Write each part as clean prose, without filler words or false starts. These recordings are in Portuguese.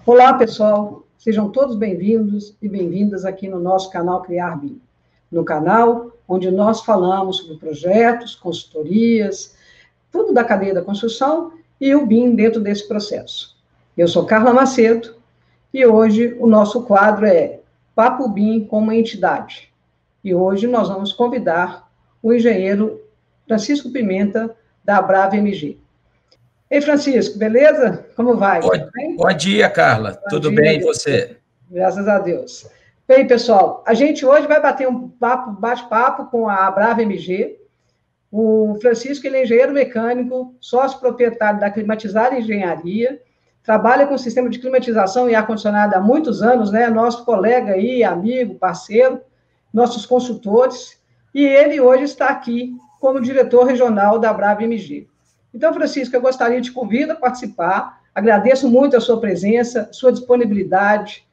Olá, pessoal. Sejam todos bem-vindos e bem-vindas aqui no nosso canal Criar BIM. No canal onde nós falamos sobre projetos, consultorias, tudo da cadeia da construção e o BIM dentro desse processo. Eu sou Carla Macedo e hoje o nosso quadro é Papo BIM com uma entidade. E hoje nós vamos convidar o engenheiro Francisco Pimenta, da Abrava MG. Ei, Francisco, beleza? Como vai? Bom dia, Carla. Tudo bem, e você? Graças a Deus. Bem, pessoal, a gente hoje vai bater um bate-papo com a Abrava MG. O Francisco, ele é engenheiro mecânico, sócio proprietário da Climatizar Engenharia, trabalha com sistema de climatização e ar-condicionado há muitos anos, né? Nosso colega aí, amigo, parceiro, nossos consultores, e ele hoje está aqui como diretor regional da Abrava MG. Então, Francisco, eu gostaria de te convidar a participar, agradeço muito a sua presença, sua disponibilidade,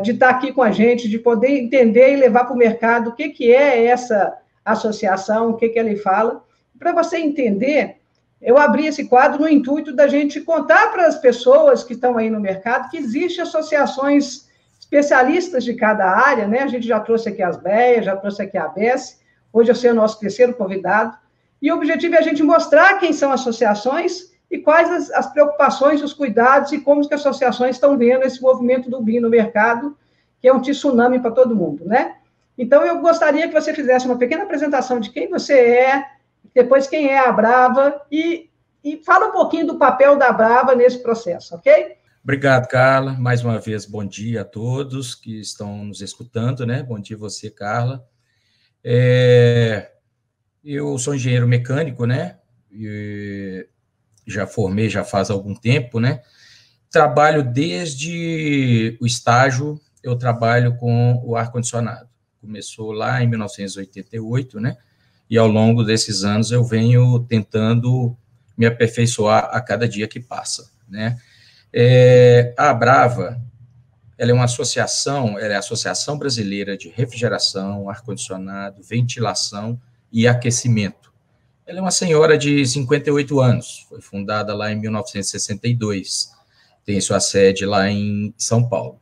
de estar aqui com a gente, de poder entender e levar para o mercado o que é essa associação, o que ela fala. Para você entender, eu abri esse quadro no intuito da gente contar para as pessoas que estão aí no mercado que existem associações especialistas de cada área, né? A gente já trouxe aqui as BEA, já trouxe aqui a ABS, hoje eu sou o nosso terceiro convidado, e o objetivo é a gente mostrar quem são as associações e quais as preocupações, os cuidados e como que as associações estão vendo esse movimento do BIM no mercado, que é um tsunami para todo mundo, né? Então, eu gostaria que você fizesse uma pequena apresentação de quem você é, depois quem é a Abrava, e fala um pouquinho do papel da Abrava nesse processo, ok? Obrigado, Carla. Mais uma vez, bom dia a todos que estão nos escutando, né? Bom dia a você, Carla. Eu sou engenheiro mecânico, né? E já formei, já faz algum tempo, né? Trabalho desde o estágio, eu trabalho com o ar-condicionado. Começou lá em 1988, né? E ao longo desses anos eu venho tentando me aperfeiçoar a cada dia que passa, né? A Abrava, ela é uma associação, ela é a Associação Brasileira de Refrigeração, Ar-Condicionado, Ventilação e Aquecimento. Ela é uma senhora de 58 anos, foi fundada lá em 1962, tem sua sede lá em São Paulo.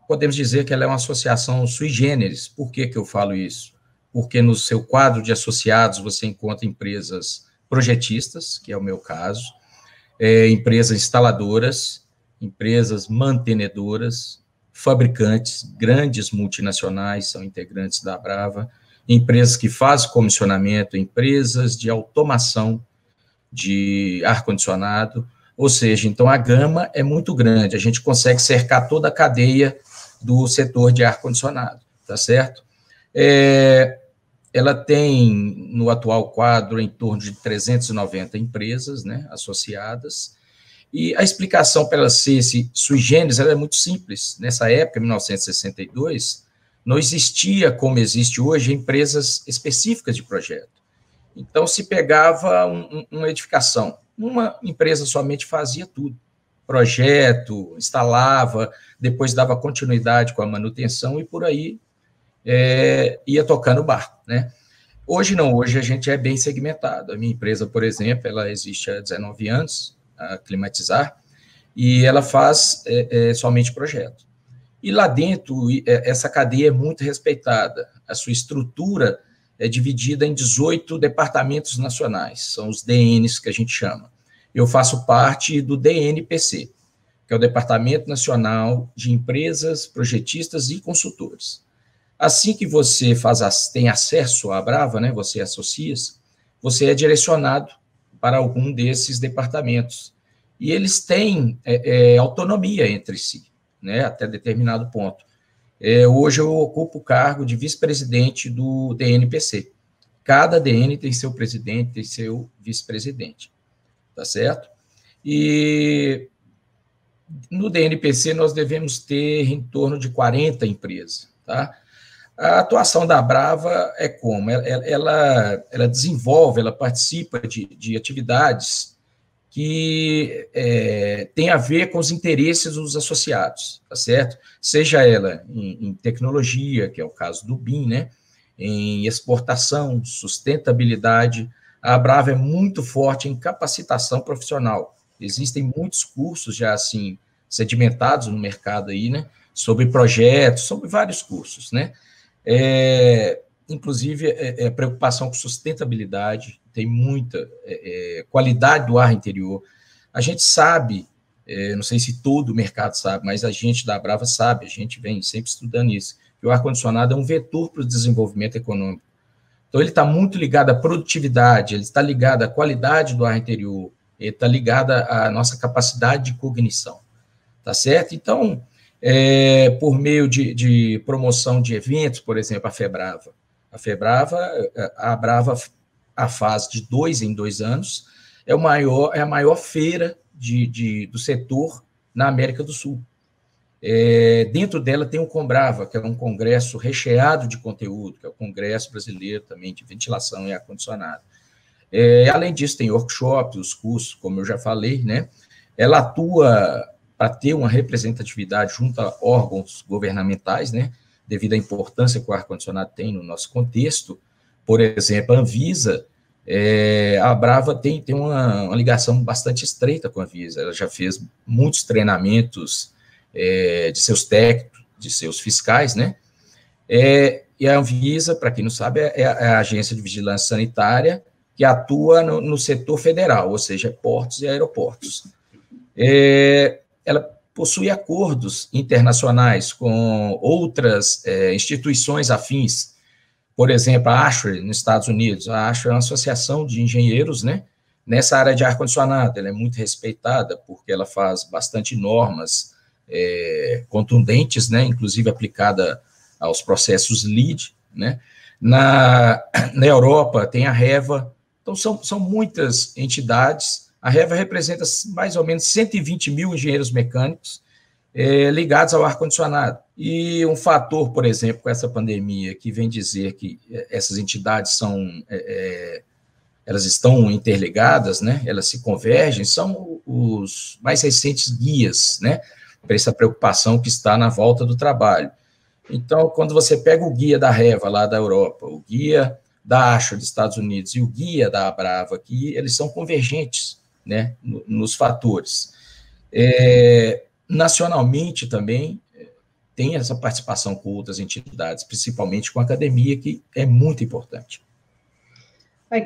Podemos dizer que ela é uma associação sui generis. Por que eu falo isso? Porque no seu quadro de associados você encontra empresas projetistas, que é o meu caso, empresas instaladoras, empresas mantenedoras, fabricantes, grandes multinacionais são integrantes da Abrava, empresas que fazem comissionamento, empresas de automação de ar-condicionado, ou seja, então a gama é muito grande, a gente consegue cercar toda a cadeia do setor de ar-condicionado, tá certo? Ela tem, no atual quadro, em torno de 390 empresas, né, associadas, e a explicação para ela ser esse sui generis, ela é muito simples. Nessa época, 1962, não existia, como existe hoje, empresas específicas de projeto. Então, se pegava uma edificação, uma empresa somente fazia tudo. Projeto, instalava, depois dava continuidade com a manutenção e por aí ia tocando o barco, né? Hoje não, hoje a gente é bem segmentado. A minha empresa, por exemplo, ela existe há 19 anos, a Climatizar, e ela faz somente projeto. E lá dentro, essa cadeia é muito respeitada. A sua estrutura é dividida em 18 departamentos nacionais, são os DNs que a gente chama. Eu faço parte do DNPC, que é o Departamento Nacional de Empresas, Projetistas e Consultores. Assim que você tem acesso à Abrava, né, você associa-se, você é direcionado para algum desses departamentos. E eles têm autonomia entre si, né, até determinado ponto. Hoje eu ocupo o cargo de vice-presidente do DNPC. Cada DN tem seu presidente, tem seu vice-presidente, tá certo? E no DNPC nós devemos ter em torno de 40 empresas, tá? A atuação da Abrava é como? Ela desenvolve, ela participa de atividades que tem a ver com os interesses dos associados, tá certo? Seja ela em tecnologia, que é o caso do BIM, né? Em exportação, sustentabilidade. A Abrava é muito forte em capacitação profissional. Existem muitos cursos já, assim, sedimentados no mercado aí, né? Sobre projetos, sobre vários cursos, né? Inclusive, preocupação com sustentabilidade, tem muita qualidade do ar interior. A gente sabe, não sei se todo o mercado sabe, mas a gente da Abrava sabe, a gente vem sempre estudando isso, que o ar-condicionado é um vetor para o desenvolvimento econômico. Então, ele está muito ligado à produtividade, ele está ligado à qualidade do ar interior, ele está ligado à nossa capacidade de cognição, tá certo? Então, por meio de promoção de eventos, por exemplo, a Abrava, a fase de 2 em 2 anos, é a maior feira do setor na América do Sul. Dentro dela tem o Combrava, que é um congresso recheado de conteúdo, que é o Congresso Brasileiro também de Ventilação e Ar-Condicionado. Além disso, tem workshops, os cursos, como eu já falei, né? Ela atua para ter uma representatividade junto a órgãos governamentais, né? Devido à importância que o ar-condicionado tem no nosso contexto. Por exemplo, a Anvisa, a Abrava tem uma ligação bastante estreita com a Anvisa. Ela já fez muitos treinamentos de seus técnicos, de seus fiscais, né? E a Anvisa, para quem não sabe, é a agência de vigilância sanitária que atua no setor federal, ou seja, portos e aeroportos. Ela possui acordos internacionais com outras instituições afins, por exemplo, a ASHRAE, nos Estados Unidos. A ASHRAE é uma associação de engenheiros, né? Nessa área de ar-condicionado. Ela é muito respeitada porque ela faz bastante normas contundentes, né, inclusive aplicada aos processos LEED, né. Na Europa tem a REVA, então são muitas entidades. A REVA representa mais ou menos 120 mil engenheiros mecânicos ligados ao ar-condicionado. E um fator, por exemplo, com essa pandemia, que vem dizer que essas entidades elas estão interligadas, né, elas se convergem, são os mais recentes guias, né, para essa preocupação que está na volta do trabalho. Então, quando você pega o guia da REVA, lá da Europa, o guia da ASHRAE dos Estados Unidos e o guia da Abrava aqui, eles são convergentes, né, nos fatores. Nacionalmente também tem essa participação com outras entidades, principalmente com a academia, que é muito importante.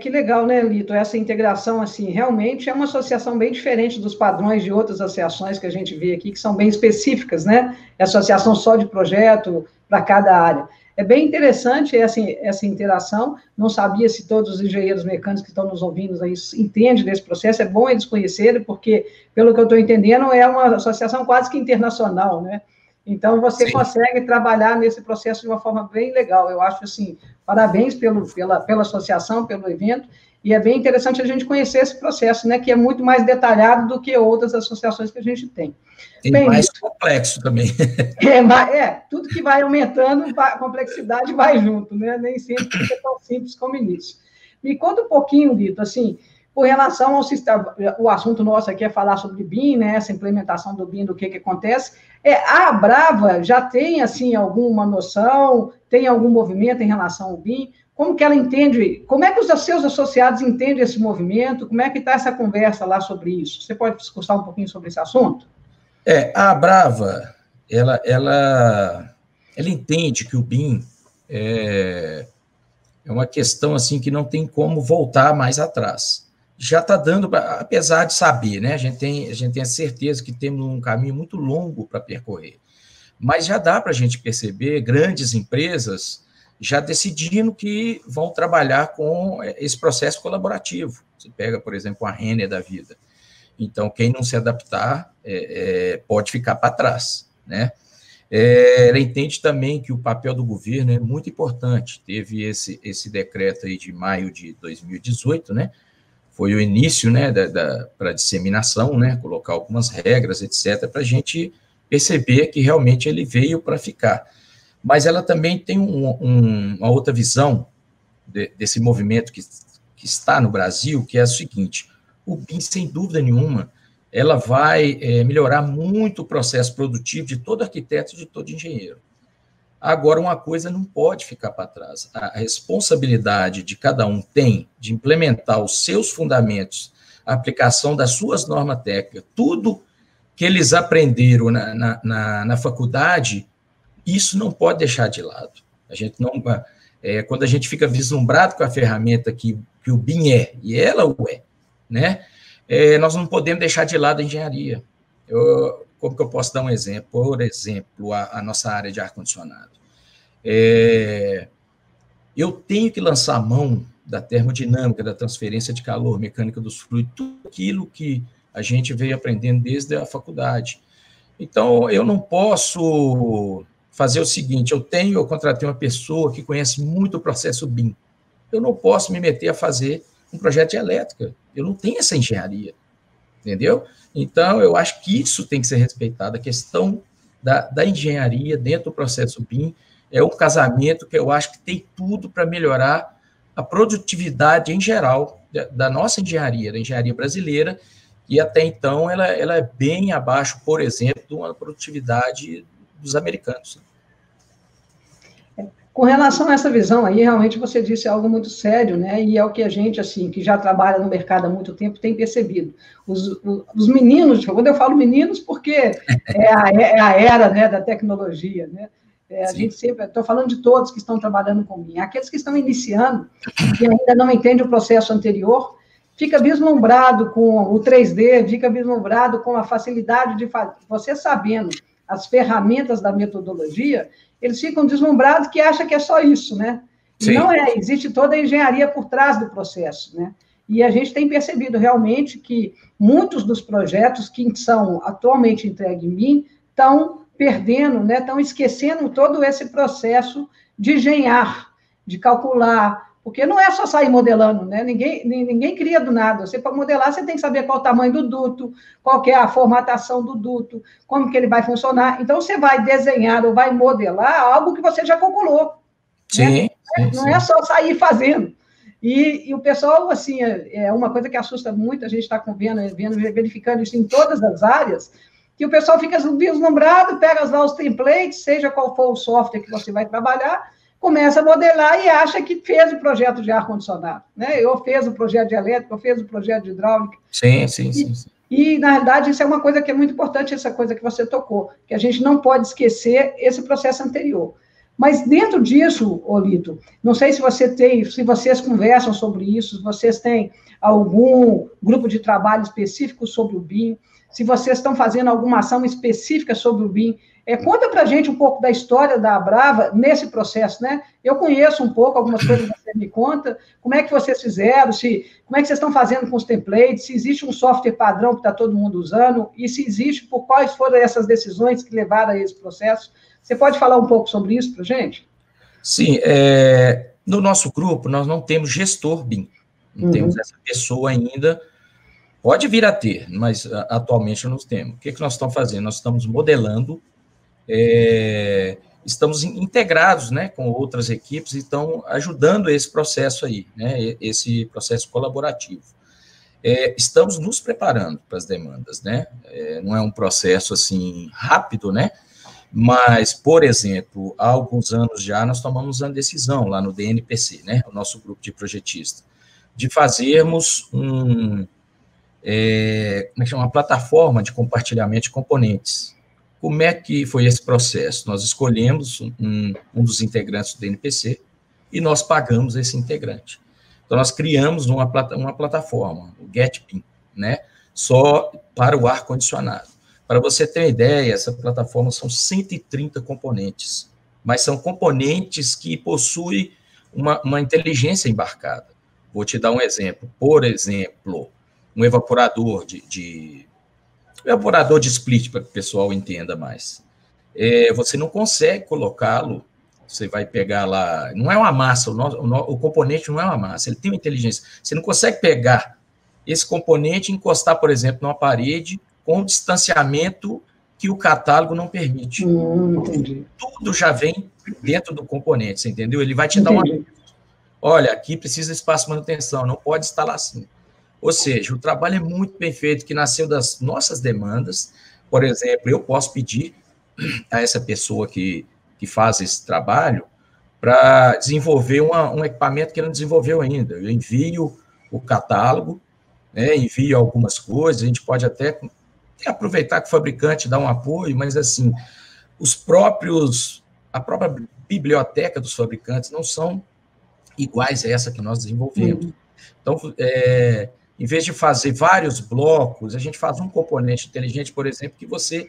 Que legal, né, Lito? Essa integração, assim, realmente é uma associação bem diferente dos padrões de outras associações que a gente vê aqui, que são bem específicas, né? É associação só de projeto para cada área. É bem interessante essa interação. Não sabia se todos os engenheiros mecânicos que estão nos ouvindo aí entendem desse processo. É bom eles conhecerem, porque, pelo que eu estou entendendo, é uma associação quase que internacional, né? Então, você Sim. consegue trabalhar nesse processo de uma forma bem legal. Eu acho, assim, parabéns pela associação, pelo evento, e é bem interessante a gente conhecer esse processo, né, que é muito mais detalhado do que outras associações que a gente tem. Bem, mais complexo também. Tudo que vai aumentando, a complexidade vai junto, né, nem sempre é tão simples como início. Me conta um pouquinho, Lito, assim, com relação ao sistema, o assunto nosso aqui é falar sobre BIM, né, essa implementação do BIM, do que acontece. A Abrava já tem, assim, alguma noção, tem algum movimento em relação ao BIM? Como que ela entende, como é que os seus associados entendem esse movimento? Como é que está essa conversa lá sobre isso? Você pode discursar um pouquinho sobre esse assunto? A Abrava, ela entende que o BIM é uma questão, assim, que não tem como voltar mais atrás. Já está dando, apesar de saber, né? A gente tem a certeza que temos um caminho muito longo para percorrer. Mas já dá para a gente perceber grandes empresas já decidindo que vão trabalhar com esse processo colaborativo. Você pega, por exemplo, a Renner da vida. Então, quem não se adaptar pode ficar para trás, né? Ela entende também que o papel do governo é muito importante. Teve esse decreto aí de maio de 2018, né? Foi o início, né, para disseminação, né, colocar algumas regras, etc., para a gente perceber que realmente ele veio para ficar. Mas ela também tem uma outra visão desse movimento que está no Brasil, que é a seguinte: o BIM, sem dúvida nenhuma, ela vai melhorar muito o processo produtivo de todo arquiteto e de todo engenheiro. Agora, uma coisa não pode ficar para trás. A responsabilidade de cada um tem de implementar os seus fundamentos, a aplicação das suas normas técnicas, tudo que eles aprenderam na faculdade, isso não pode deixar de lado. A gente não, quando a gente fica vislumbrado com a ferramenta que o BIM é, e ela o é, né? Nós não podemos deixar de lado a engenharia. Como que eu posso dar um exemplo? Por exemplo, a nossa área de ar-condicionado. Eu tenho que lançar a mão da termodinâmica, da transferência de calor, mecânica dos fluidos, tudo aquilo que a gente veio aprendendo desde a faculdade. Então, eu não posso fazer o seguinte, eu contratei uma pessoa que conhece muito o processo BIM. Eu não posso me meter a fazer um projeto de elétrica. Eu não tenho essa engenharia, entendeu? Então, eu acho que isso tem que ser respeitado. A questão da engenharia dentro do processo BIM é um casamento que eu acho que tem tudo para melhorar a produtividade em geral da nossa engenharia, da engenharia brasileira, e até então ela é bem abaixo, por exemplo, de uma produtividade dos americanos. Com relação a essa visão aí, realmente você disse algo muito sério, né? E é o que a gente, assim, que já trabalha no mercado há muito tempo, tem percebido. Os meninos, quando eu falo meninos, porque é a era, né, da tecnologia, né? A gente sempre, estou falando de todos que estão trabalhando com BIM. Aqueles que estão iniciando, que ainda não entendem o processo anterior, fica vislumbrado com o 3D, fica vislumbrado com a facilidade de fazer. Você sabendo as ferramentas da metodologia, eles ficam deslumbrados que acham que é só isso, né? E não é, existe toda a engenharia por trás do processo, né? E a gente tem percebido realmente que muitos dos projetos que são atualmente entregues em BIM estão perdendo, né? Estão esquecendo todo esse processo de engenhar, de calcular, porque não é só sair modelando, né? Ninguém cria do nada. Você, para modelar, você tem que saber qual o tamanho do duto, qual que é a formatação do duto, como que ele vai funcionar. Então, você vai desenhar ou vai modelar algo que você já calculou. Sim, né? Não é só sair fazendo. E o pessoal, assim, é uma coisa que assusta muito, a gente está verificando isso em todas as áreas, que o pessoal fica vislumbrado, pega lá os templates, seja qual for o software que você vai trabalhar, começa a modelar e acha que fez o projeto de ar-condicionado, né? Ou fez o projeto de elétrica, ou fez o projeto de hidráulica. Sim. E, na realidade, isso é uma coisa que é muito importante, essa coisa que você tocou, que a gente não pode esquecer esse processo anterior. Mas dentro disso, Olito, não sei se vocês conversam sobre isso, se vocês têm algum grupo de trabalho específico sobre o BIM, se vocês estão fazendo alguma ação específica sobre o BIM. Conta para a gente um pouco da história da Abrava nesse processo, né? Eu conheço um pouco, algumas coisas que você me conta, como é que vocês fizeram, como é que vocês estão fazendo com os templates, se existe um software padrão que está todo mundo usando, e se existe, por quais foram essas decisões que levaram a esse processo. Você pode falar um pouco sobre isso para a gente? Sim, no nosso grupo, nós não temos gestor BIM, não temos essa pessoa ainda. Pode vir a ter, mas atualmente não temos. O que nós estamos fazendo? Nós estamos modelando, estamos integrados, né, com outras equipes e estão ajudando esse processo aí, né, esse processo colaborativo. Estamos nos preparando para as demandas, né, não é um processo, assim, rápido, né, mas, por exemplo, há alguns anos já nós tomamos uma decisão lá no DNPC, né, o nosso grupo de projetistas, de fazermos como é que chama? Uma plataforma de compartilhamento de componentes. Como é que foi esse processo? Nós escolhemos um dos integrantes do DNPC e nós pagamos esse integrante. Então, nós criamos uma plataforma, o GetBIM, né, só para o ar-condicionado. Para você ter uma ideia, essa plataforma são 130 componentes, mas são componentes que possuem uma inteligência embarcada. Vou te dar um exemplo. Por exemplo, um evaporador evaporador de split, para que o pessoal entenda mais. Você não consegue colocá-lo, você vai pegar lá, não é uma massa, o componente não é uma massa, ele tem uma inteligência. Você não consegue pegar esse componente e encostar, por exemplo, numa parede com um distanciamento que o catálogo não permite. Entendi. Tudo já vem dentro do componente, você entendeu? Ele vai te dar uma... Olha, aqui precisa de espaço de manutenção, não pode instalar assim. Ou seja, o trabalho é muito bem feito, que nasceu das nossas demandas. Por exemplo, eu posso pedir a essa pessoa que faz esse trabalho para desenvolver um equipamento que não desenvolveu ainda. Eu envio o catálogo, né, envio algumas coisas, a gente pode até aproveitar que o fabricante dá um apoio, mas, assim, a própria biblioteca dos fabricantes não são iguais a essa que nós desenvolvemos. Então, em vez de fazer vários blocos, a gente faz um componente inteligente, por exemplo, que você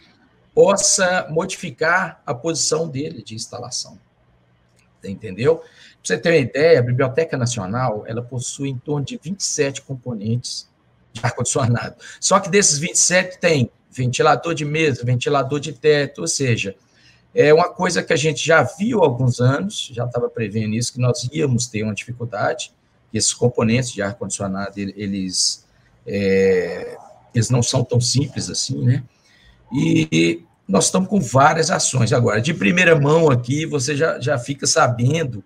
possa modificar a posição dele de instalação. Entendeu? Para você ter uma ideia, a Biblioteca Nacional, ela possui em torno de 27 componentes de ar-condicionado. Só que desses 27 tem ventilador de mesa, ventilador de teto, ou seja, é uma coisa que a gente já viu há alguns anos, já estava prevendo isso, que nós íamos ter uma dificuldade, que esses componentes de ar-condicionado, eles não são tão simples assim, né? E nós estamos com várias ações. Agora, de primeira mão aqui, você já fica sabendo,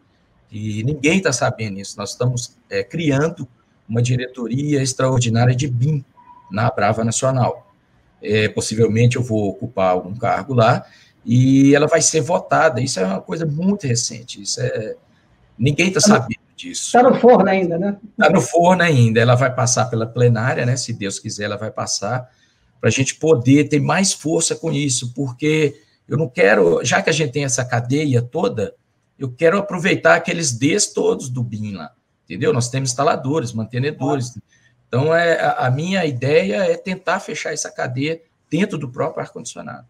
e ninguém está sabendo isso, nós estamos criando uma diretoria extraordinária de BIM na Abrava Nacional. Possivelmente eu vou ocupar algum cargo lá, e ela vai ser votada. Isso é uma coisa muito recente, ninguém está sabendo disso. Está no forno ainda, né? Está no forno ainda, ela vai passar pela plenária, né? Se Deus quiser, ela vai passar, para a gente poder ter mais força com isso, porque eu não quero, já que a gente tem essa cadeia toda, eu quero aproveitar aqueles Ds todos do BIM lá, entendeu? Nós temos instaladores, mantenedores. Então, a minha ideia é tentar fechar essa cadeia dentro do próprio ar-condicionado.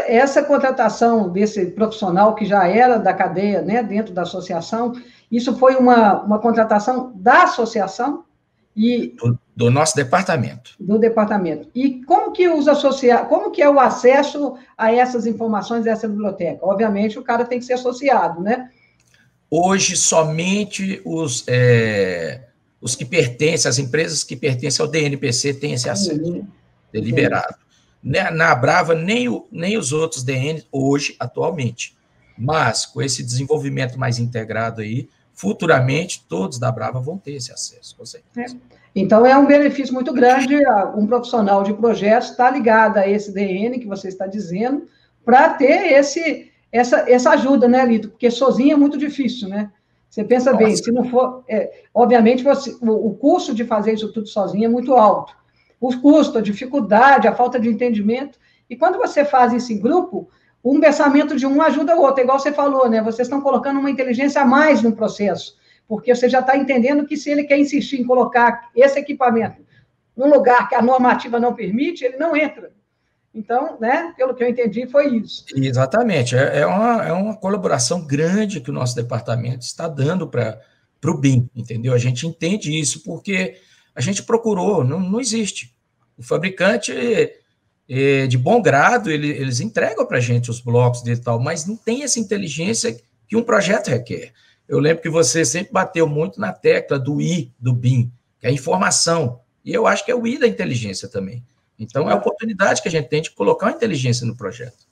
Essa contratação desse profissional que já era da cadeia, né, dentro da associação, isso foi uma contratação da associação? Do nosso departamento. Do departamento. E como que como que é o acesso a essas informações dessa biblioteca? Obviamente, o cara tem que ser associado, né? Hoje, somente os que pertencem, as empresas que pertencem ao DNPC têm esse acesso, deliberado. Na Abrava, nem os outros DN hoje, atualmente. Mas, com esse desenvolvimento mais integrado aí, futuramente, todos da Abrava vão ter esse acesso, com certeza. Então, é um benefício muito grande, um profissional de projetos está ligado a esse DN que você está dizendo, para ter essa ajuda, né, Lito? Porque sozinho é muito difícil, né? Você pensa bem, se não for... obviamente, o custo de fazer isso tudo sozinho é muito alto. O custo, a dificuldade, a falta de entendimento. E quando você faz isso em grupo, um pensamento de um ajuda o outro, igual você falou, né? Vocês estão colocando uma inteligência a mais no processo, porque você já está entendendo que se ele quer insistir em colocar esse equipamento num lugar que a normativa não permite, ele não entra. Então, né, pelo que eu entendi, foi isso. Exatamente. É uma colaboração grande que o nosso departamento está dando para o BIM, entendeu? A gente entende isso porque a gente procurou, não existe. O fabricante, de bom grado, eles entregam para a gente os blocos dele e tal, mas não tem essa inteligência que um projeto requer. Eu lembro que você sempre bateu muito na tecla do I do BIM, que é a informação, e eu acho que é o I da inteligência também. Então, é a oportunidade que a gente tem de colocar a inteligência no projeto.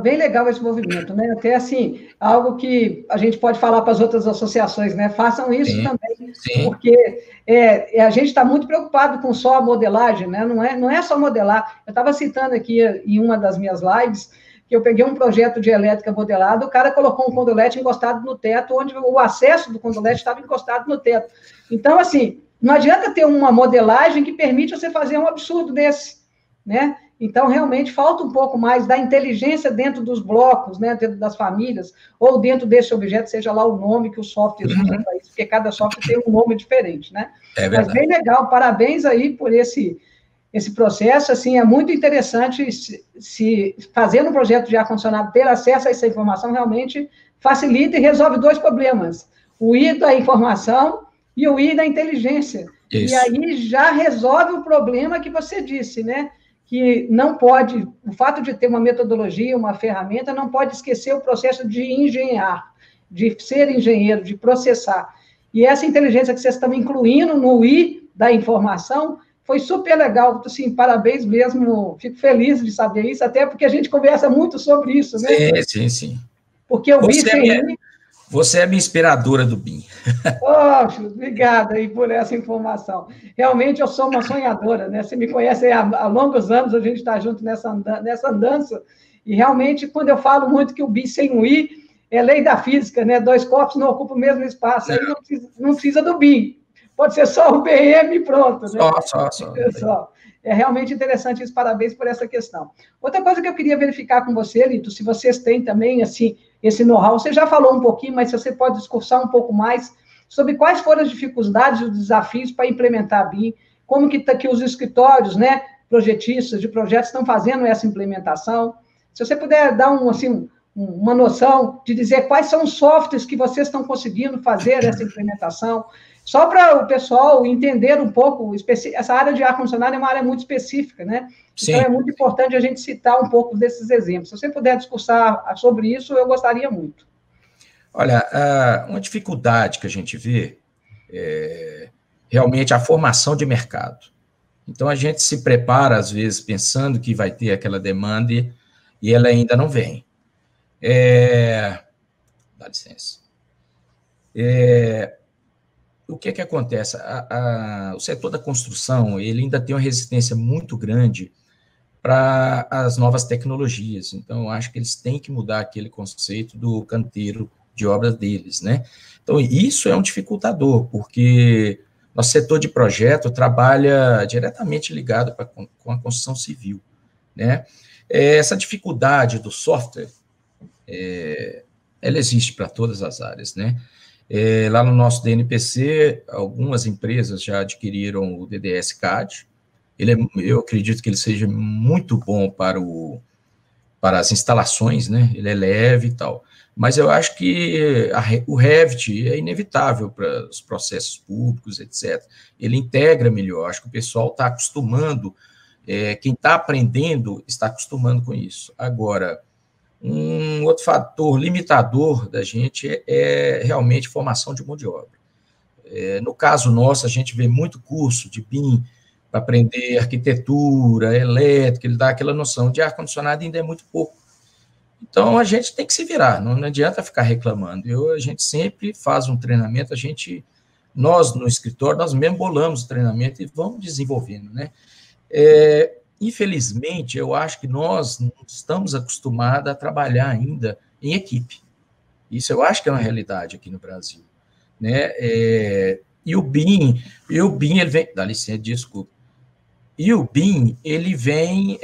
Bem legal esse movimento, né? Até, assim, algo que a gente pode falar para as outras associações, né? Façam isso também, porque a gente está muito preocupado com só a modelagem, né? Não é só modelar. Eu estava citando aqui em uma das minhas lives que eu peguei um projeto de elétrica modelada, o cara colocou um condolete encostado no teto, onde o acesso do condolete estava encostado no teto. Então, assim, não adianta ter uma modelagem que permite você fazer um absurdo desse, né? Então, realmente, falta um pouco mais da inteligência dentro dos blocos, né, dentro das famílias, ou dentro desse objeto, seja lá o nome que o software usa para isso, porque cada software tem um nome diferente, né? É verdade. Mas bem legal, parabéns aí por esse processo, assim, é muito interessante se fazendo um projeto de ar-condicionado, ter acesso a essa informação realmente facilita e resolve dois problemas, o I da informação e o I da inteligência. Isso. E aí já resolve o problema que você disse, né? Que não pode, o fato de ter uma metodologia, uma ferramenta, não pode esquecer o processo de engenhar, de ser engenheiro, de processar. E essa inteligência que vocês estão incluindo no I da informação foi super legal, assim, parabéns mesmo, fico feliz de saber isso, até porque a gente conversa muito sobre isso, né? Sim. Porque o BIM sem I... Você é a minha inspiradora do BIM. Poxa, obrigada aí por essa informação. Realmente eu sou uma sonhadora, né? Você me conhece há longos anos, a gente está junto nessa andança, e realmente, quando eu falo muito que o BIM sem o I é lei da física, né? Dois corpos não ocupam o mesmo espaço, aí não precisa do BIM. Pode ser só o BM e pronto, né? Só. Pessoal, É realmente interessante isso, parabéns por essa questão. Outra coisa que eu queria verificar com você, Lito, se vocês têm também, assim, esse know-how, você já falou um pouquinho, mas se você pode discursar um pouco mais sobre quais foram as dificuldades e os desafios para implementar a BIM, como que os escritórios, né, projetistas de projetos estão fazendo essa implementação. Se você puder dar uma noção de dizer quais são os softwares que vocês estão conseguindo fazer essa implementação, só para o pessoal entender um pouco, essa área de ar-condicionado é uma área muito específica, né? Sim. Então, é muito importante a gente citar um pouco desses exemplos. Se você puder discursar sobre isso, eu gostaria muito. Olha, uma dificuldade que a gente vê é realmente a formação de mercado. Então, a gente se prepara, às vezes, pensando que vai ter aquela demanda e ela ainda não vem. Dá licença. O que acontece? O setor da construção, ele ainda tem uma resistência muito grande para as novas tecnologias. Então, eu acho que eles têm que mudar aquele conceito do canteiro de obras deles, né? Então, isso é um dificultador, porque nosso setor de projeto trabalha diretamente ligado com a construção civil, né? Essa dificuldade do software, ela existe para todas as áreas, né? Lá no nosso DNPC, algumas empresas já adquiriram o DDS CAD. Eu acredito que ele seja muito bom para as instalações, né? Ele é leve e tal. Mas eu acho que o Revit é inevitável para os processos públicos, etc. Ele integra melhor. Acho que o pessoal está acostumando, quem está aprendendo está acostumando com isso. Agora, um outro fator limitador da gente é realmente formação de mão de obra. No caso nosso, a gente vê muito curso de BIM para aprender arquitetura, elétrica, ele dá aquela noção de ar-condicionado ainda é muito pouco. Então, a gente tem que se virar, não adianta ficar reclamando. A gente sempre faz um treinamento, nós no escritório, nós mesmo bolamos o treinamento e vamos desenvolvendo, né? Infelizmente, eu acho que nós não estamos acostumados a trabalhar ainda em equipe. Isso eu acho que é uma realidade aqui no Brasil, né? E o BIM, ele vem... Dá licença, desculpa. E o BIM, ele vem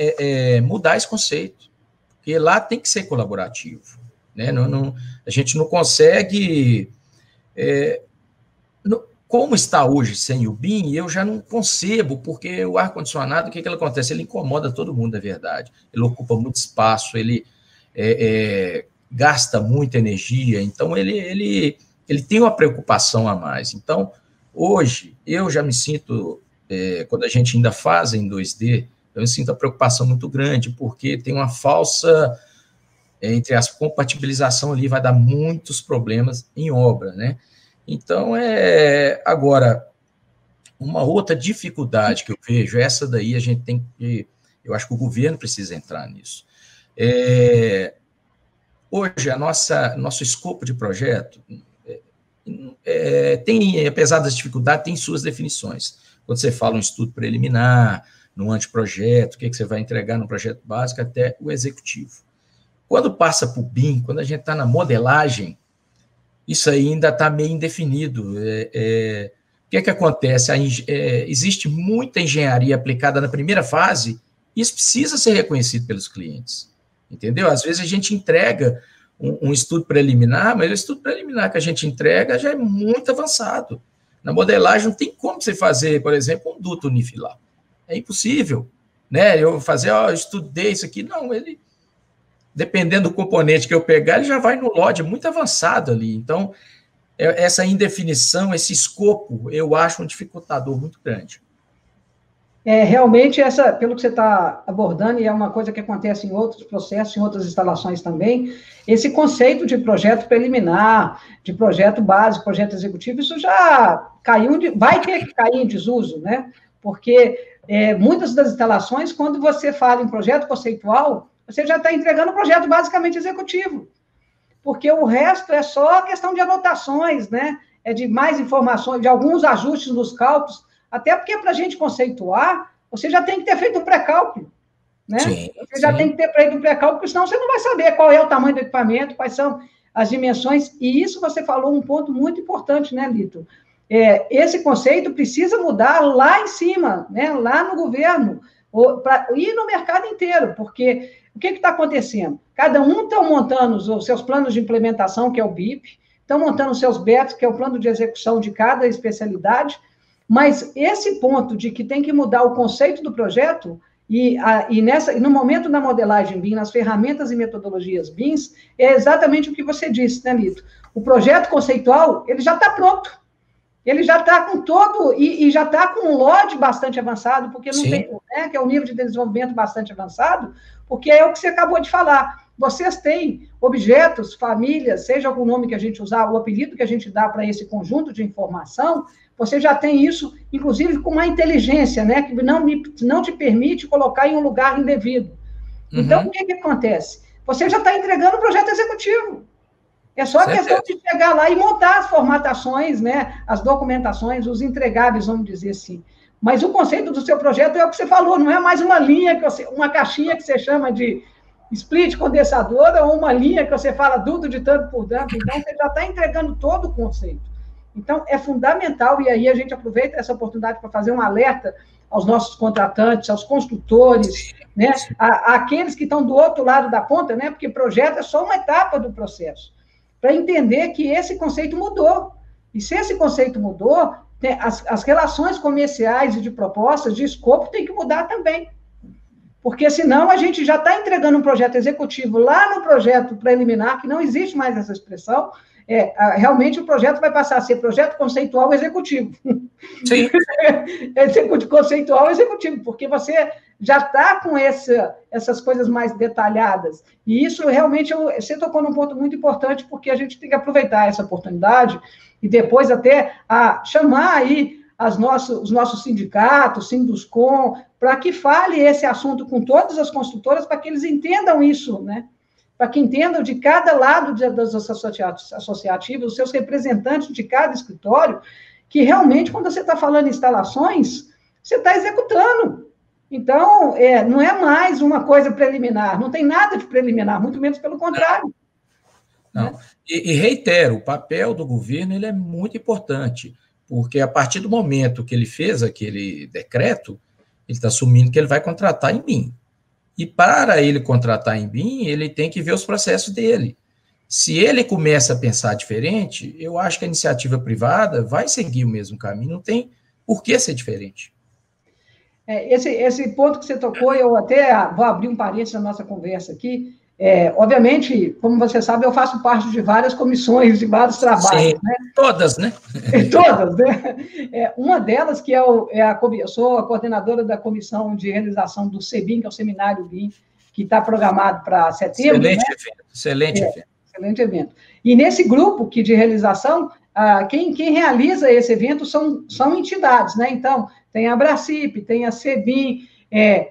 mudar esse conceito, porque lá tem que ser colaborativo, né? A gente não consegue... Como está hoje sem o BIM, eu já não concebo, porque o ar-condicionado, o que acontece? Ele incomoda todo mundo, é verdade. Ele ocupa muito espaço, ele gasta muita energia, então ele tem uma preocupação a mais. Então, hoje, eu já me sinto, quando a gente ainda faz em 2D, eu me sinto a preocupação muito grande, porque tem uma falsa, entre as compatibilização ali, vai dar muitos problemas em obra, né? Então, agora, uma outra dificuldade que eu vejo, essa daí a gente tem que, eu acho que o governo precisa entrar nisso. Hoje, nosso escopo de projeto tem, apesar das dificuldades, tem suas definições. Quando você fala um estudo preliminar, no anteprojeto, o que você vai entregar no projeto básico, até o executivo. Quando passa para o BIM, quando a gente está na modelagem, isso aí ainda está meio indefinido. O que acontece? Existe muita engenharia aplicada na primeira fase, e isso precisa ser reconhecido pelos clientes, entendeu? Às vezes a gente entrega um estudo preliminar, mas o estudo preliminar que a gente entrega já é muito avançado. Na modelagem não tem como você fazer, por exemplo, um duto unifilar. É impossível, né? Eu estudei isso aqui, não, dependendo do componente que eu pegar, ele já vai no LOD muito avançado ali. Então, essa indefinição, esse escopo, eu acho um dificultador muito grande. Realmente, pelo que você está abordando, e é uma coisa que acontece em outros processos, em outras instalações também, esse conceito de projeto preliminar, de projeto básico, projeto executivo, isso já vai ter que cair em desuso, né? Porque muitas das instalações, quando você fala em projeto conceitual, você já está entregando o projeto basicamente executivo, porque o resto é só questão de anotações, né? De mais informações, de alguns ajustes nos cálculos, até porque para a gente conceituar, você já tem que ter feito um pré-cálculo, né? Sim, você já tem que ter feito um pré-cálculo, senão você não vai saber qual é o tamanho do equipamento, quais são as dimensões, e isso você falou um ponto muito importante, né, Lito? Esse conceito precisa mudar lá em cima, né? Lá no governo, ir no mercado inteiro, porque o que está acontecendo? Cada um está montando os seus planos de implementação, que é o BIP, estão montando os seus BEPs, que é o plano de execução de cada especialidade, mas esse ponto de que tem que mudar o conceito do projeto, e no momento da modelagem BIM, nas ferramentas e metodologias BIMs, é exatamente o que você disse, né, Lito? O projeto conceitual, ele já está pronto. Ele já está com todo, e já está com um LOD bastante avançado, porque não tem, né, que é um nível de desenvolvimento bastante avançado, porque é o que você acabou de falar. Vocês têm objetos, famílias, seja algum nome que a gente usar, o apelido que a gente dá para esse conjunto de informação, você já tem isso, inclusive, com uma inteligência, né, que não te permite colocar em um lugar indevido. Então, o que acontece? Você já está entregando o projeto executivo. É só a questão de chegar lá e montar as formatações, né, as documentações, os entregáveis, vamos dizer assim. Mas o conceito do seu projeto é o que você falou, não é mais uma linha, uma caixinha que você chama de split condensadora ou uma linha que você fala duto de tanto por tanto. Então, você já está entregando todo o conceito. Então, é fundamental, e aí a gente aproveita essa oportunidade para fazer um alerta aos nossos contratantes, aos construtores, né, àqueles que estão do outro lado da ponta, né, porque projeto é só uma etapa do processo, para entender que esse conceito mudou. E se esse conceito mudou, as relações comerciais e de propostas, de escopo, tem que mudar também. Porque senão a gente já está entregando um projeto executivo lá no projeto preliminar, que não existe mais essa expressão, realmente o projeto vai passar a ser projeto conceitual executivo. Sim. Conceitual executivo, porque você já está com essas coisas mais detalhadas. E isso realmente, você tocou num ponto muito importante, porque a gente tem que aproveitar essa oportunidade e depois até chamar aí os nossos sindicatos, Sinduscom, para que fale esse assunto com todas as construtoras, para que eles entendam isso, né? Para que entendam de cada lado das associativas, os seus representantes de cada escritório, que realmente, quando você está falando em instalações, você está executando. Então, não é mais uma coisa preliminar, não tem nada de preliminar, muito menos pelo contrário. Não. Né? E reitero, o papel do governo ele é muito importante, porque a partir do momento que ele fez aquele decreto, ele está assumindo que ele vai contratar em BIM. E para ele contratar em BIM, ele tem que ver os processos dele. Se ele começa a pensar diferente, eu acho que a iniciativa privada vai seguir o mesmo caminho, não tem por que ser diferente. Esse ponto que você tocou, eu até vou abrir um parênteses na nossa conversa aqui. Obviamente, como você sabe, eu faço parte de várias comissões, de vários trabalhos. Sim, né? Todas, né? Todas, né? Uma delas, que eu sou a coordenadora da comissão de realização do CBIM, que é o Seminário BIM, que está programado para setembro. Excelente, né? evento, excelente evento. Excelente evento. E nesse grupo de realização, quem realiza esse evento são entidades, né? Então, tem a Abracip, tem a CBIM,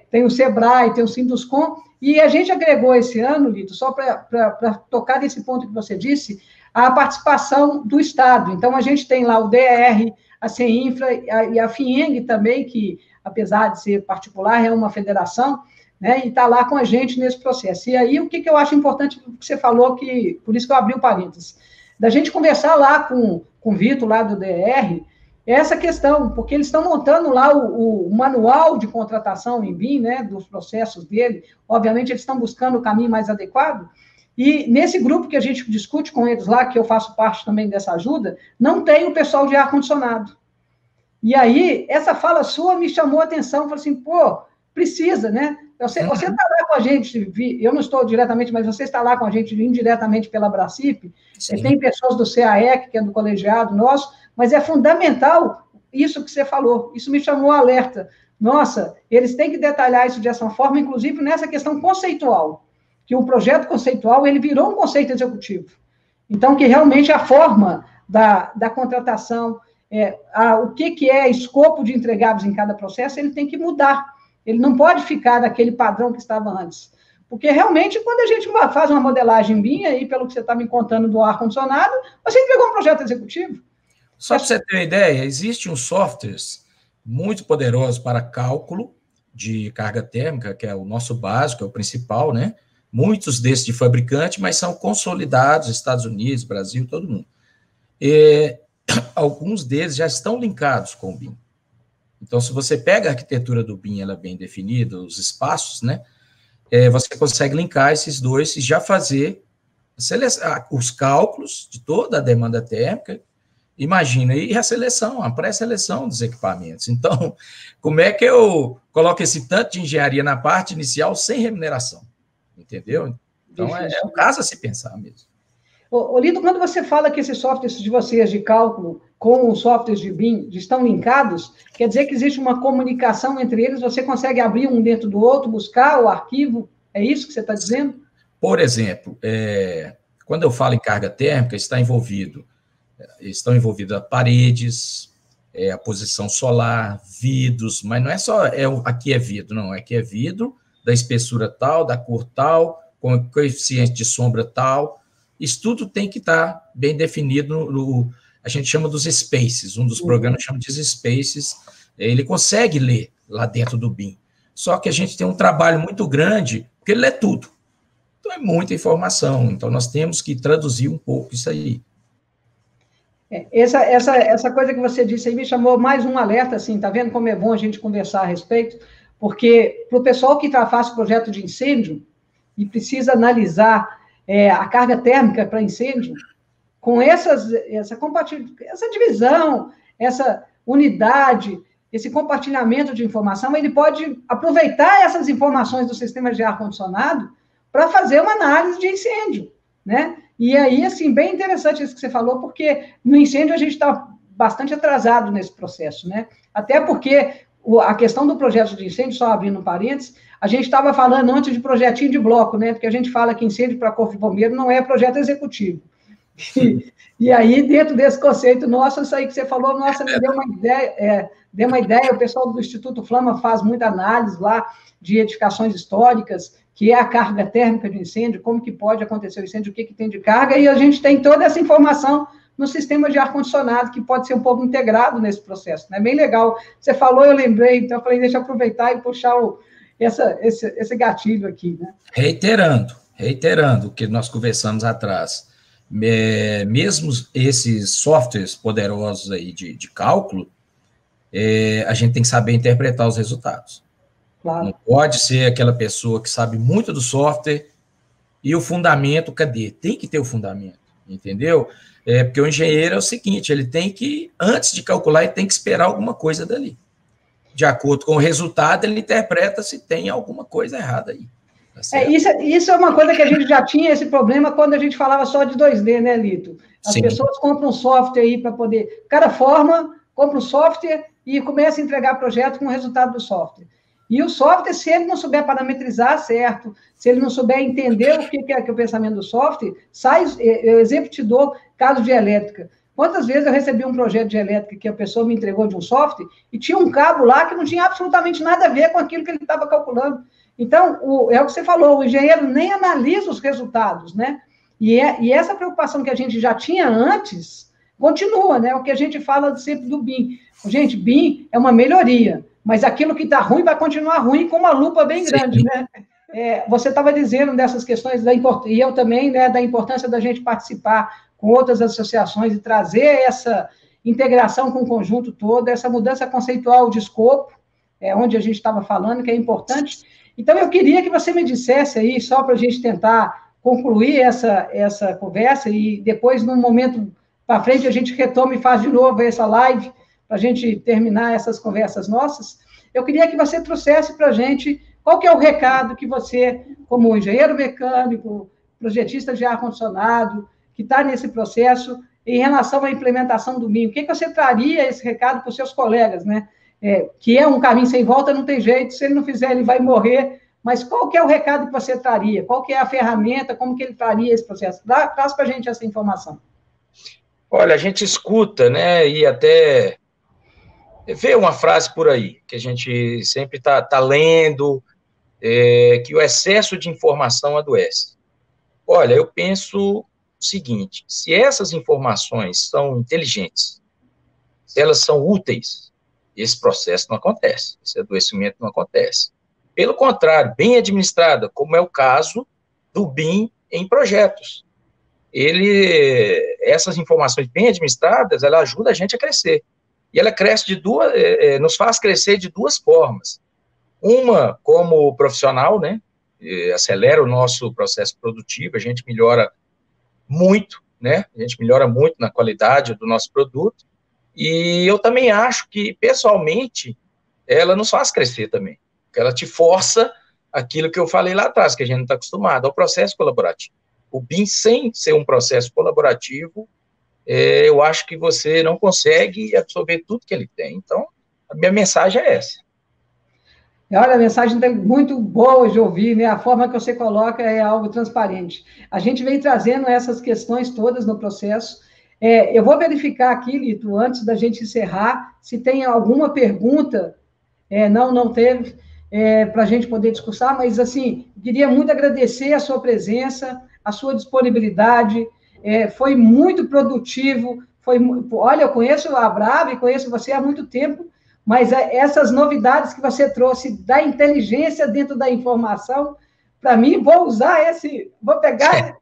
tem o SEBRAE, tem o Sinduscom, e a gente agregou esse ano, Lito, só para tocar nesse ponto que você disse, a participação do Estado. Então, a gente tem lá o DER, a CEINFRA e a FIENG também, que, apesar de ser particular, é uma federação, né, e está lá com a gente nesse processo. E aí, o que eu acho importante que você falou, por isso que eu abri o parênteses, da gente conversar lá com o Vitor, lá do DER, essa questão, porque eles estão montando lá o manual de contratação em BIM, né, dos processos dele, obviamente eles estão buscando o caminho mais adequado, e nesse grupo que a gente discute com eles lá, que eu faço parte também dessa ajuda, não tem o pessoal de ar-condicionado. E aí, essa fala sua me chamou a atenção, falei assim, precisa, né? Você está lá com a gente, eu não estou diretamente, mas você está lá com a gente indiretamente pela Abracip, tem pessoas do CAEC, que é do colegiado nosso, mas é fundamental isso que você falou, isso me chamou a alerta. Nossa, eles têm que detalhar isso dessa forma, inclusive nessa questão conceitual, que o projeto conceitual, ele virou um conceito executivo. Então, que realmente a forma da contratação, o que é escopo de entregáveis em cada processo, ele tem que mudar. Ele não pode ficar naquele padrão que estava antes. Porque, realmente, quando a gente faz uma modelagem BIM, aí, pelo que você está me contando do ar-condicionado, você entregou um projeto executivo. Só para você ter uma ideia, existem uns softwares muito poderosos para cálculo de carga térmica, que é o nosso básico, é o principal, né? Muitos desses de fabricante, mas são consolidados, Estados Unidos, Brasil, todo mundo. Alguns deles já estão linkados com o BIM. Então, se você pega a arquitetura do BIM, ela é bem definida, os espaços, né, você consegue linkar esses dois e já fazer os cálculos de toda a demanda térmica, imagina, e a seleção, a pré-seleção dos equipamentos. Então, como é que eu coloco esse tanto de engenharia na parte inicial sem remuneração? Entendeu? Então, é um caso a se pensar mesmo. Lido, quando você fala que esses softwares de vocês de cálculo com os softwares de BIM estão linkados, quer dizer que existe uma comunicação entre eles, você consegue abrir um dentro do outro, buscar o arquivo, é isso que você está dizendo? Por exemplo, quando eu falo em carga térmica, estão envolvidas paredes, a posição solar, vidros, mas não é só aqui é vidro, não, aqui é vidro da espessura tal, da cor tal, com coeficiente de sombra tal. Isso tudo tem que estar bem definido a gente chama dos spaces, um dos programas chama de spaces, ele consegue ler lá dentro do BIM. Só que a gente tem um trabalho muito grande, porque ele lê tudo. Então, é muita informação. Então, nós temos que traduzir um pouco isso aí. Essa coisa que você disse aí me chamou mais um alerta, assim, tá vendo como é bom a gente conversar a respeito? Porque para o pessoal que faz projeto de incêndio e precisa analisar a carga térmica para incêndio, com essa divisão, essa unidade, esse compartilhamento de informação, ele pode aproveitar essas informações do sistema de ar-condicionado para fazer uma análise de incêndio, né? E aí, assim, bem interessante isso que você falou, porque no incêndio a gente está bastante atrasado nesse processo, né? Até porque a questão do projeto de incêndio, só abrindo um parênteses, a gente estava falando antes de projetinho de bloco, né? Porque a gente fala que incêndio para Corpo de Bombeiro não é projeto executivo. E aí, dentro desse conceito nosso, isso aí que você falou, nossa, me deu uma ideia, o pessoal do Instituto Flama faz muita análise lá de edificações históricas, que é a carga térmica de incêndio, como que pode acontecer o incêndio, o que tem de carga, e a gente tem toda essa informação no sistema de ar-condicionado, que pode ser um pouco integrado nesse processo, né? Bem legal. Você falou, eu lembrei, então eu falei, deixa eu aproveitar e puxar esse gatilho aqui, né? Reiterando o que nós conversamos atrás, mesmo esses softwares poderosos aí de cálculo, a gente tem que saber interpretar os resultados. Claro. Não pode ser aquela pessoa que sabe muito do software e o fundamento, cadê? Tem que ter o fundamento, entendeu? Porque o engenheiro é o seguinte, ele tem que, antes de calcular, ele tem que esperar alguma coisa dali. De acordo com o resultado, ele interpreta se tem alguma coisa errada aí. Tá isso é uma coisa que a gente já tinha esse problema quando a gente falava só de 2D, né, Lito? As pessoas compram um software aí para poder... Cada forma, compra um software e começa a entregar projeto com o resultado do software. E o software, se ele não souber parametrizar certo, se ele não souber entender o que é o pensamento do software, eu exemplo te dou, caso de elétrica. Quantas vezes eu recebi um projeto de elétrica que a pessoa me entregou de um software e tinha um cabo lá que não tinha absolutamente nada a ver com aquilo que ele estava calculando. Então, é o que você falou, o engenheiro nem analisa os resultados, né? E essa preocupação que a gente já tinha antes, continua, né? O que a gente fala sempre do BIM. Gente, BIM é uma melhoria, mas aquilo que está ruim vai continuar ruim com uma lupa bem grande, né? Você estava dizendo dessas questões, e eu também, né, da importância da gente participar com outras associações e trazer essa integração com o conjunto todo, essa mudança conceitual de escopo, onde a gente estava falando, que é importante. Então, eu queria que você me dissesse aí, só para a gente tentar concluir essa conversa, e depois, num momento para frente, a gente retoma e faz de novo essa live, para a gente terminar essas conversas nossas. Eu queria que você trouxesse para a gente qual que é o recado que você, como engenheiro mecânico, projetista de ar-condicionado, que está nesse processo, em relação à implementação do BIM, o que você traria esse recado para os seus colegas, né? Que é um caminho sem volta, não tem jeito, se ele não fizer, ele vai morrer, mas qual que é o recado que você traria? Qual que é a ferramenta, como que ele traria esse processo? Traz para a gente essa informação. Olha, a gente escuta, né, e até vê uma frase por aí, que a gente sempre tá lendo, que o excesso de informação adoece. Olha, eu penso o seguinte, se essas informações são inteligentes, se elas são úteis, esse processo não acontece, esse adoecimento não acontece. Pelo contrário, bem administrada, como é o caso do BIM em projetos. Essas informações bem administradas, ela ajuda a gente a crescer. E ela cresce de nos faz crescer de duas formas. Uma, como profissional, né? Acelera o nosso processo produtivo, a gente melhora muito, né? A gente melhora muito na qualidade do nosso produto. E eu também acho que, pessoalmente, ela nos faz crescer também. Porque ela te força aquilo que eu falei lá atrás, que a gente não está acostumado, ao processo colaborativo. O BIM, sem ser um processo colaborativo, eu acho que você não consegue absorver tudo que ele tem. Então, a minha mensagem é essa. Olha, a mensagem está muito boa de ouvir, né? A forma que você coloca é algo transparente. A gente vem trazendo essas questões todas no processo. Eu vou verificar aqui, Lito, antes da gente encerrar, se tem alguma pergunta. Não teve, para a gente poder discursar, mas, assim, queria muito agradecer a sua presença, a sua disponibilidade, foi muito produtivo, olha, eu conheço a Brava e conheço você há muito tempo, mas essas novidades que você trouxe da inteligência dentro da informação, para mim, vou pegar,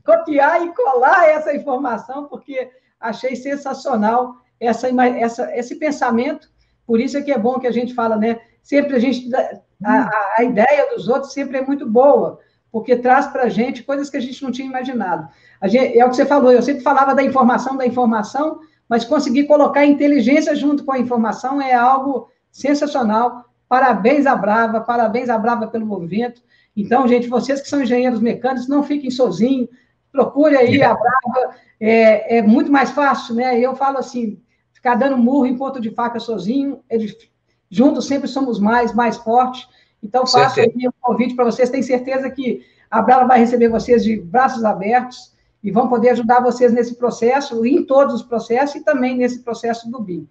copiar e colar essa informação, porque achei sensacional esse pensamento. Por isso é que é bom que a gente fala, né? Sempre a ideia dos outros sempre é muito boa, porque traz para a gente coisas que a gente não tinha imaginado. É o que você falou, eu sempre falava da informação, mas conseguir colocar a inteligência junto com a informação é algo sensacional. Parabéns à Brava pelo movimento. Então, gente, vocês que são engenheiros mecânicos, não fiquem sozinhos, procure aí a Brava, é muito mais fácil, né? Eu falo assim, ficar dando murro em ponto de faca sozinho, juntos sempre somos mais fortes. Então, faço aí um convite para vocês, tenho certeza que a Brava vai receber vocês de braços abertos e vão poder ajudar vocês nesse processo, em todos os processos, e também nesse processo do BIM.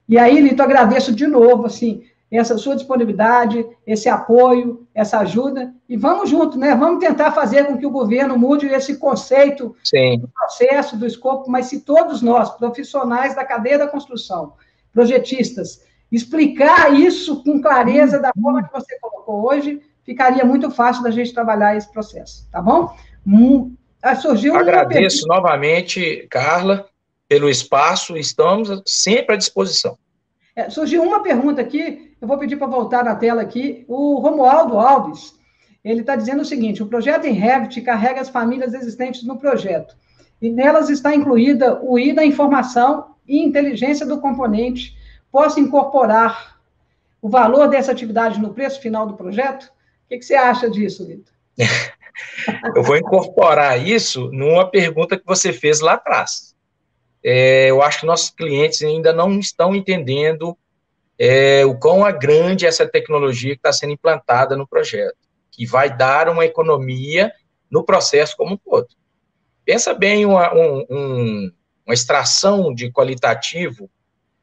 E aí, Lito, agradeço de novo, assim, essa sua disponibilidade, esse apoio, essa ajuda, e vamos junto, né? Vamos tentar fazer com que o governo mude esse conceito do processo, do escopo, mas se todos nós, profissionais da cadeia da construção, projetistas, explicar isso com clareza da forma que você colocou hoje, ficaria muito fácil da gente trabalhar esse processo, tá bom? Agradeço novamente, Carla, pelo espaço, estamos sempre à disposição. Surgiu uma pergunta aqui, eu vou pedir para voltar na tela aqui, o Romualdo Alves, ele está dizendo o seguinte, o projeto em Revit carrega as famílias existentes no projeto, e nelas está incluída o I da informação e inteligência do componente. Posso incorporar o valor dessa atividade no preço final do projeto? O que você acha disso, Vitor? Eu vou incorporar isso numa pergunta que você fez lá atrás. Eu acho que nossos clientes ainda não estão entendendo o quão é grande essa tecnologia que está sendo implantada no projeto, que vai dar uma economia no processo como um todo. Pensa bem uma extração de qualitativo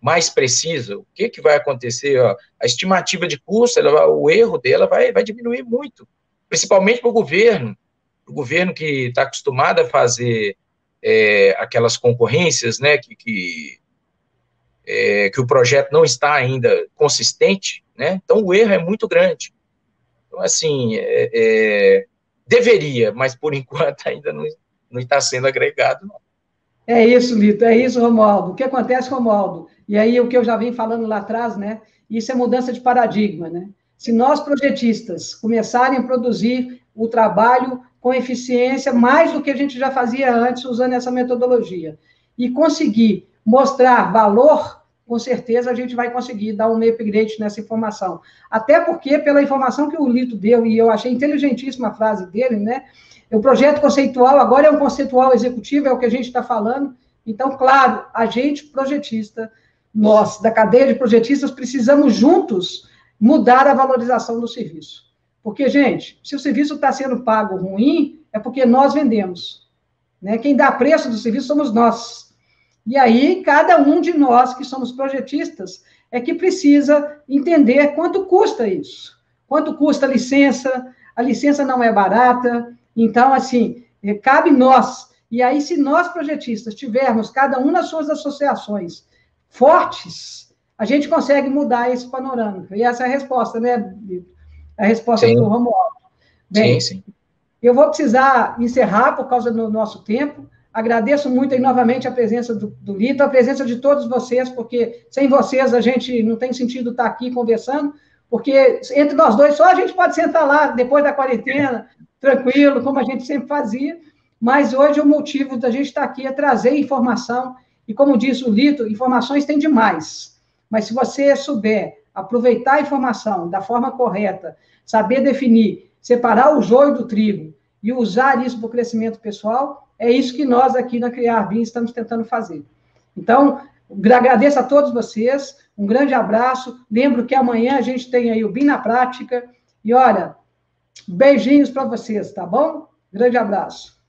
mais precisa, o que vai acontecer? A estimativa de custo, o erro dela vai diminuir muito, principalmente para o governo que está acostumado a fazer aquelas concorrências, né, que o projeto não está ainda consistente, né, então o erro é muito grande. Então, assim, deveria, mas por enquanto ainda não está sendo agregado, não. É isso, Lito, é isso, Romualdo. O que acontece, Romualdo? E aí, o que eu já vim falando lá atrás, né? Isso é mudança de paradigma, né? Se nós, projetistas, começarem a produzir o trabalho com eficiência, mais do que a gente já fazia antes, usando essa metodologia, e conseguir mostrar valor, com certeza a gente vai conseguir dar um upgrade nessa informação. Até porque, pela informação que o Lito deu, e eu achei inteligentíssima a frase dele, né? O projeto conceitual agora é um conceitual executivo, é o que a gente está falando. Então, claro, a gente, projetista, nós, da cadeia de projetistas, precisamos juntos mudar a valorização do serviço. Porque, gente, se o serviço está sendo pago ruim, é porque nós vendemos. Né? Quem dá preço do serviço somos nós. E aí, cada um de nós que somos projetistas é que precisa entender quanto custa isso. Quanto custa a licença não é barata. Então, assim, cabe nós. E aí, se nós, projetistas, tivermos cada um nas suas associações fortes, a gente consegue mudar esse panorama. E essa é a resposta, né, Vitor? A resposta do Romualdo. Bem, sim. Eu vou precisar encerrar por causa do nosso tempo. Agradeço muito aí novamente a presença do Lito, a presença de todos vocês, porque sem vocês a gente não tem sentido estar aqui conversando, porque entre nós dois só a gente pode sentar lá depois da quarentena, tranquilo, como a gente sempre fazia, mas hoje o motivo da gente estar aqui é trazer informação, e como disse o Lito, informações tem demais, mas se você souber aproveitar a informação da forma correta, saber definir, separar o joio do trigo e usar isso para o crescimento pessoal, é isso que nós aqui na Criar BIM estamos tentando fazer. Então, agradeço a todos vocês, um grande abraço, lembro que amanhã a gente tem aí o BIM na Prática, e olha, beijinhos para vocês, tá bom? Grande abraço.